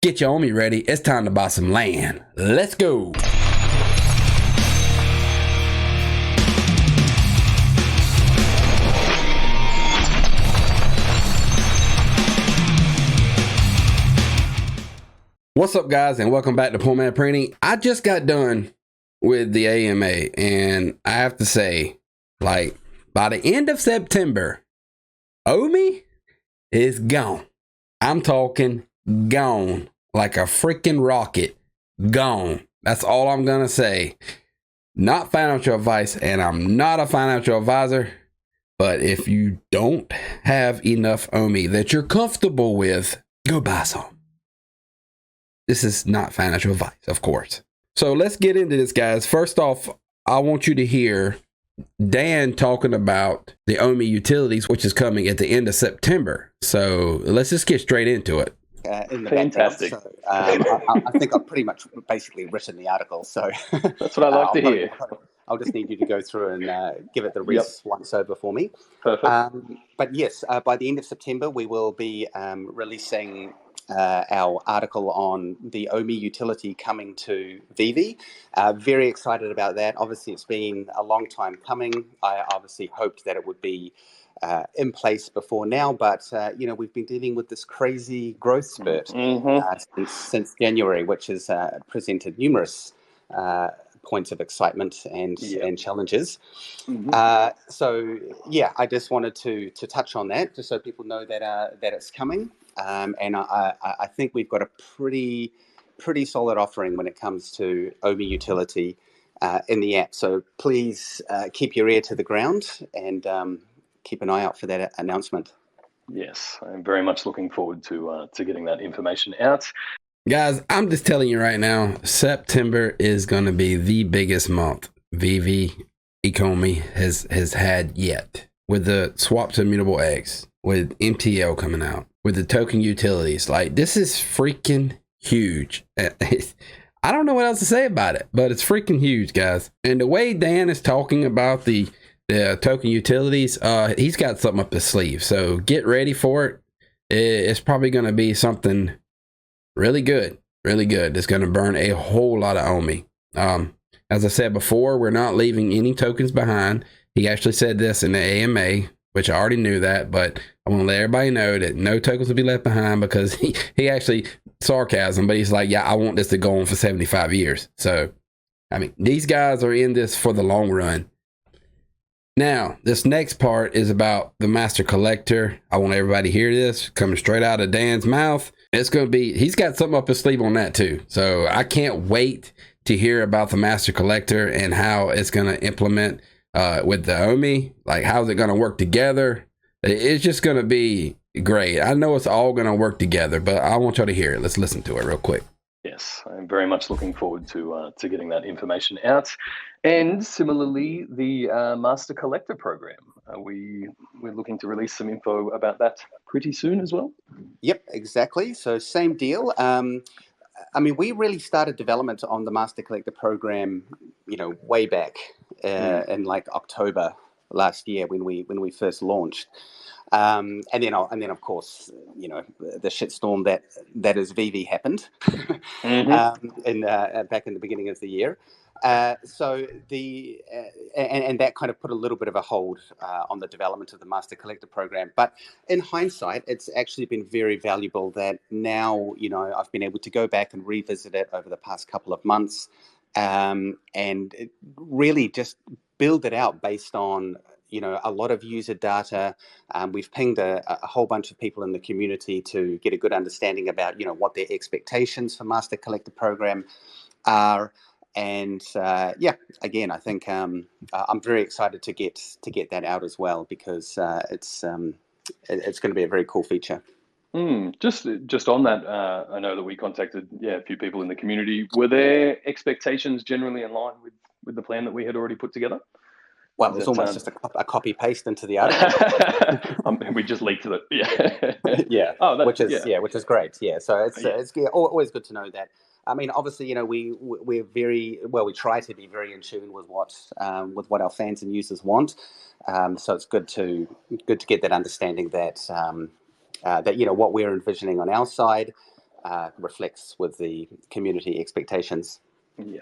Get your OMI ready. It's time to buy some land. Let's go. What's up, guys, and welcome back to Poor Man Printing. I just got done with the AMA, and I have to say, like, by the end of September, OMI is gone. I'm talking gone, like a freaking rocket. Gone. That's all I'm gonna say. Not financial advice, and I'm not a financial advisor, but if you don't have enough OMI that you're comfortable with, go buy some. This is not financial advice, of course. So let's get into this, guys. First off, I want you to hear Dan talking about the OMI utilities, which is coming at the end of September. So let's just get straight into it. In the Fantastic. So, I think I've pretty much basically written the article. So that's what I like to hear. I'll just need you to go through and give it the once over for me. Perfect. But yes, by the end of September, we will be releasing our article on the OMI utility coming to Vivus. Very excited about that. Obviously, it's been a long time coming. I obviously hoped that it would be in place before now, but we've been dealing with this crazy growth spurt since January, which has presented numerous points of excitement and challenges. So I just wanted to touch on that, just so people know that it's coming. And I think we've got a pretty solid offering when it comes to OMI utility in the app. So please keep your ear to the ground and keep an eye out for that announcement. Yes, I'm very much looking forward to getting that information out. Guys, I'm just telling you right now, September is going to be the biggest month Vivus economy has had yet. With the swap to immutable X, with MTL coming out, with the token utilities. Like, this is freaking huge. I don't know what else to say about it, but it's freaking huge, guys. And the way Dan is talking about the token utilities, he's got something up his sleeve. So get ready for it. It's probably going to be something really good, really good. It's going to burn a whole lot of OMI. As I said before, we're not leaving any tokens behind. He actually said this in the AMA, which I already knew that, but I want to let everybody know that no tokens will be left behind, because he actually, sarcasm, but he's like, yeah, I want this to go on for 75 years. So, I mean, these guys are in this for the long run. Now, this next part is about the master collector. I want everybody to hear this coming straight out of Dan's mouth. It's going to be, he's got something up his sleeve on that too. So I can't wait to hear about the master collector and how it's going to implement with the OMI. Like, how's it going to work together? It's just going to be great. I know it's all going to work together, but I want y'all to hear it. Let's listen to it real quick. Yes, I'm very much looking forward to getting that information out. And similarly, the Master Collector program. We're looking to release some info about that pretty soon as well. Yep, exactly. So same deal. I mean, we really started development on the Master Collector program, way back in like October last year when we first launched. And then of course, the shitstorm that is Vivus happened back in the beginning of the year. So and that kind of put a little bit of a hold on the development of the Master Collector program. But in hindsight, it's actually been very valuable that now, I've been able to go back and revisit it over the past couple of months and really just build it out based on a lot of user data. We've pinged a whole bunch of people in the community to get a good understanding about, what their expectations for Master Collector program are. And again, I think I'm very excited to get that out as well, because it's going to be a very cool feature. Just on that, I know that we contacted a few people in the community. Were their expectations generally in line with the plan that we had already put together? Well, it's almost just a copy paste into the article. We just leaked it. Yeah. Yeah. Oh, which is great. Yeah. So it's always good to know that. I mean, obviously, we're very well. We try to be very in tune with what our fans and users want. So it's good to get that understanding that what we're envisioning on our side reflects with the community expectations. Yeah.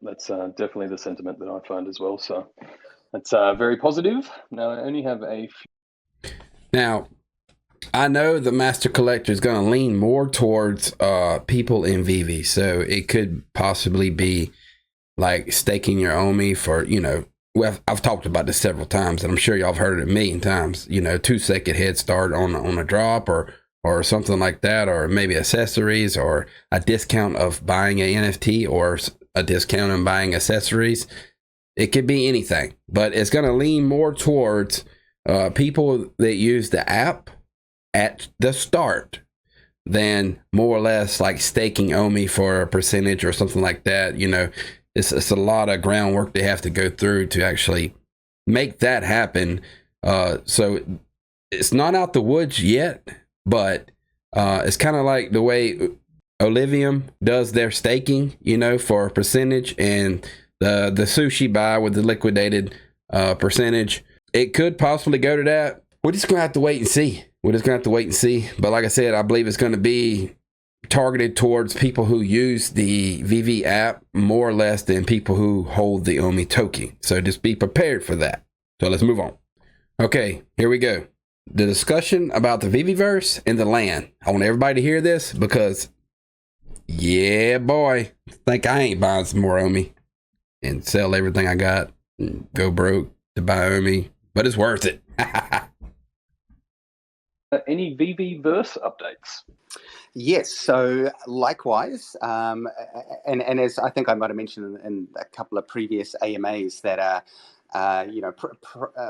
That's definitely the sentiment that I find as well. So that's very positive. Now I only have a few. Now, I know the master collector is going to lean more towards people in VV, so it could possibly be like staking your OMI for, well, I've talked about this several times, and I'm sure y'all have heard it a million times, 2-second head start on a drop or something like that, or maybe accessories or a discount of buying a NFT or a discount on buying accessories. It could be anything, but it's going to lean more towards people that use the app at the start than more or less like staking OMI for a percentage or something like that. It's a lot of groundwork they have to go through to actually make that happen. So it's not out the woods yet, but it's kind of like the way Olivium does their staking, for a percentage, and the sushi buy with the liquidated percentage. It could possibly go to that. We're just going to have to wait and see. But like I said, I believe it's going to be targeted towards people who use the VV app more or less than people who hold the OMI token. So just be prepared for that. So let's move on. Okay, here we go. The discussion about the Viviverse and the land. I want everybody to hear this because, yeah, boy, I think I ain't buying some more OMI and sell everything I got and go broke to buy OMI, but it's worth it. Any Viviverse updates? Yes, so likewise, and as I think I might have mentioned in a couple of previous AMAs that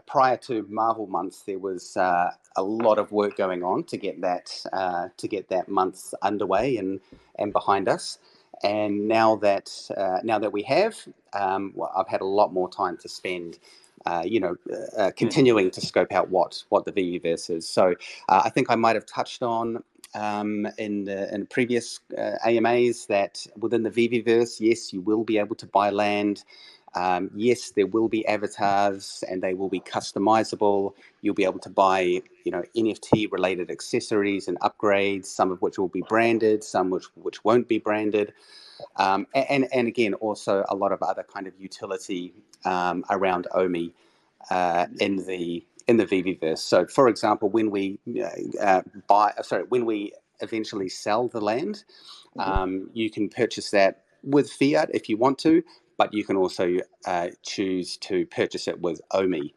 prior to Marvel month, there was a lot of work going on to get that month underway and behind us. And now that we have, I've had a lot more time to spend. Continuing to scope out what the Viviverse is. So I think I might have touched on in previous AMAs that within the Viviverse, yes, you will be able to buy land. Yes, there will be avatars and they will be customizable. You'll be able to buy, NFT related accessories and upgrades, some of which will be branded, some which won't be branded. And again, also a lot of other kind of utility around OMI in the Viviverse. So, for example, when we when we eventually sell the land, you can purchase that with fiat if you want to, but you can also choose to purchase it with OMI.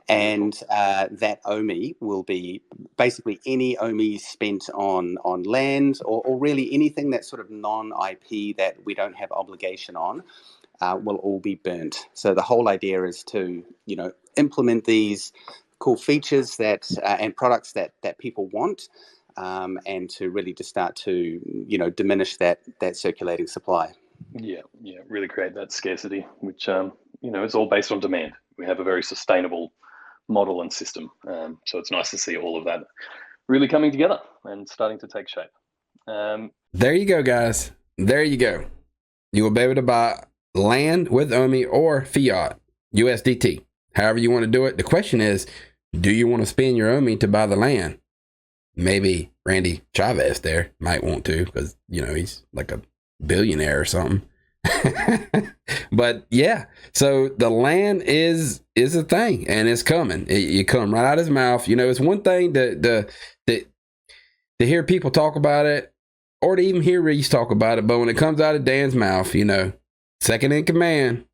And that OMI will be basically any OMI spent on land or really anything that's sort of non-IP that we don't have obligation on will all be burnt. So the whole idea is to, implement these cool features that and products that people want, and to really just start to, diminish that circulating supply. Yeah, really create that scarcity, which is all based on demand. We have a very sustainable model and system, so it's nice to see all of that really coming together and starting to take shape. There you go, guys. There you go. You will be able to buy land with OMI or fiat USDT, however you want to do it. The question is, do you want to spend your OMI to buy the land? Maybe Randy Chavez there might want to, because he's like a billionaire or something. But yeah, so the land is a thing, and it's coming. You come right out of his mouth. It's one thing to hear people talk about it, or to even hear Reese talk about it, but when it comes out of Dan's mouth, second in command,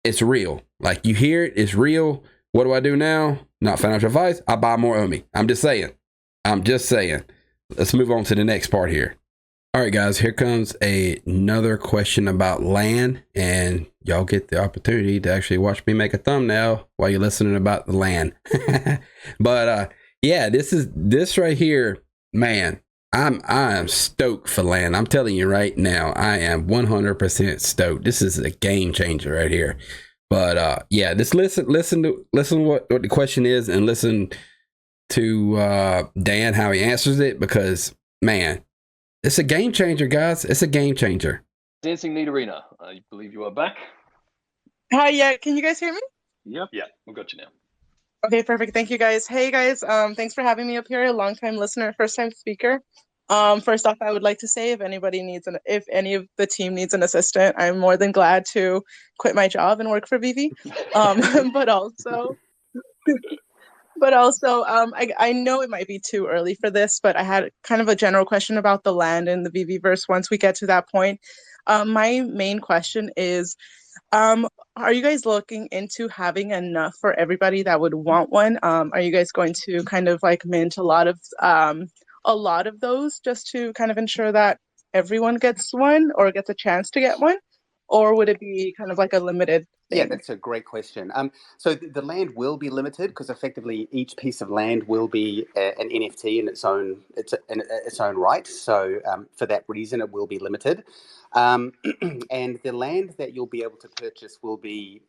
it's real. Like, you hear it, it's real. What do I do now? Not financial advice. I buy more OMI. I'm just saying. Let's move on to the next part here. All right, guys, here comes another question about land, and y'all get the opportunity to actually watch me make a thumbnail while you're listening about the land. But yeah, this right here, man. I am stoked for land. I'm telling you right now, I am 100% stoked. This is a game changer right here. But yeah, just listen to what the question is, and listen to Dan how he answers it, because man, it's a game changer, guys. It's a game changer. Dancing Need Arena, I believe you are back. Hi, yeah. Can you guys hear me? Yep. Yeah, we've got you now. Okay, perfect. Thank you, guys. Hey, guys. Thanks for having me up here. Long time listener, first time speaker. First off, I would like to say if any of the team needs an assistant, I'm more than glad to quit my job and work for Vivi. But also, I know it might be too early for this, but I had kind of a general question about the land in the Viviverse once we get to that point. My main question is, are you guys looking into having enough for everybody that would want one? Are you guys going to kind of like mint a lot of those just to kind of ensure that everyone gets one or gets a chance to get one? Or would it be kind of like a limited Yeah, thing? that's a great question. So the land will be limited because effectively each piece of land will be an NFT in its own right. So for that reason, it will be limited. And the land that you'll be able to purchase will be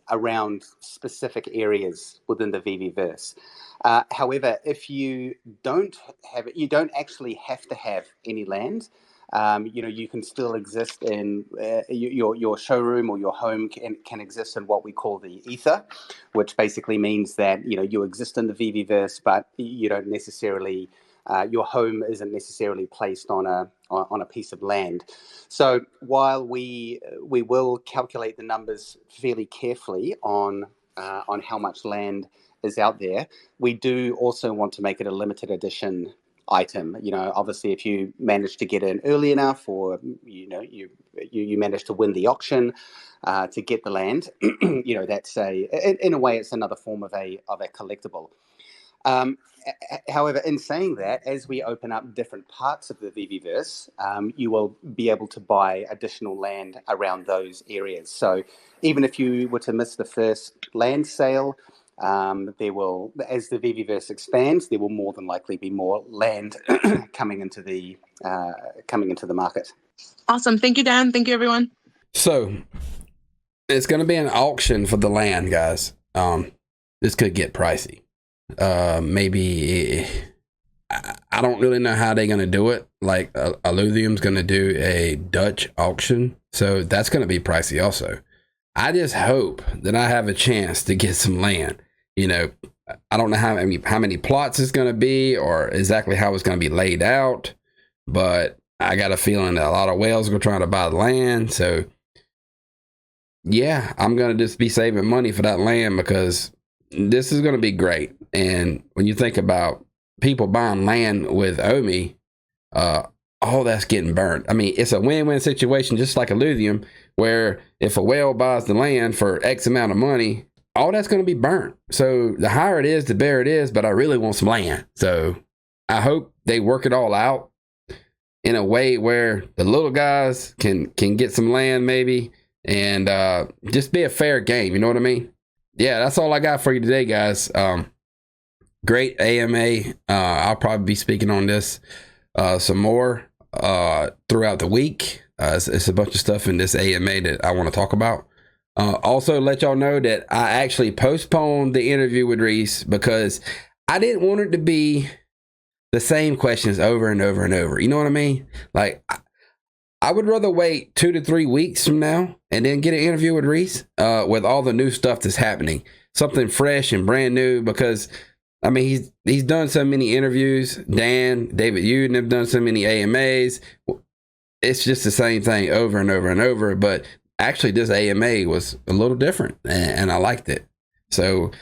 around specific areas within the Viviverse. However, if you don't have it, you don't actually have to have any land. You can still exist in your showroom, or your home can exist in what we call the ether, which basically means that you exist in the Viviverse, but you don't necessarily your home isn't necessarily placed on a piece of land. So while we will calculate the numbers fairly carefully on how much land is out there, we do also want to make it a limited edition item. Obviously, if you manage to get in early enough, or you manage to win the auction to get the land, that's in a way it's another form of a collectible. However, in saying that, as we open up different parts of the Viviverse, you will be able to buy additional land around those areas. So even if you were to miss the first land sale, there will, as the Viviverse expands, there will more than likely be more land coming into the market. Awesome. Thank you, Dan. Thank you, everyone. So it's going to be an auction for the land, guys. This could get pricey. Maybe I don't really know how they're going to do it. Like Alluvium's going to do a Dutch auction, so that's going to be pricey also. I just hope that I have a chance to get some land. I don't know how many plots it's going to be or exactly how it's going to be laid out, but I got a feeling that a lot of whales are trying to buy the land. So yeah, I'm going to just be saving money for that land because this is going to be great. And when you think about people buying land with OMI, all that's getting burnt. I mean, it's a win-win situation, just like Alluvium, where if a whale buys the land for X amount of money, all that's going to be burnt. So the higher it is, the better it is, but I really want some land. So I hope they work it all out in a way where the little guys can get some land maybe, and just be a fair game. You know what I mean? Yeah, that's all I got for you today, guys. Great AMA. I'll probably be speaking on this some more throughout the week. It's a bunch of stuff in this AMA that I want to talk about. Also, let y'all know that I actually postponed the interview with Reese because I didn't want it to be the same questions over and over and over. You know what I mean? Like, I would rather wait 2 to 3 weeks from now and then get an interview with Reese with all the new stuff that's happening. Something fresh and brand new, because I mean, he's done so many interviews. Dan, David Uden have done so many AMAs. It's just the same thing over and over and over. But actually, this AMA was a little different, and I liked it. So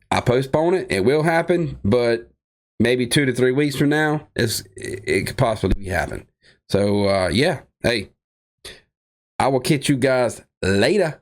I postpone it. It will happen, but maybe 2 to 3 weeks from now, it could possibly happen. So yeah, hey, I will catch you guys later.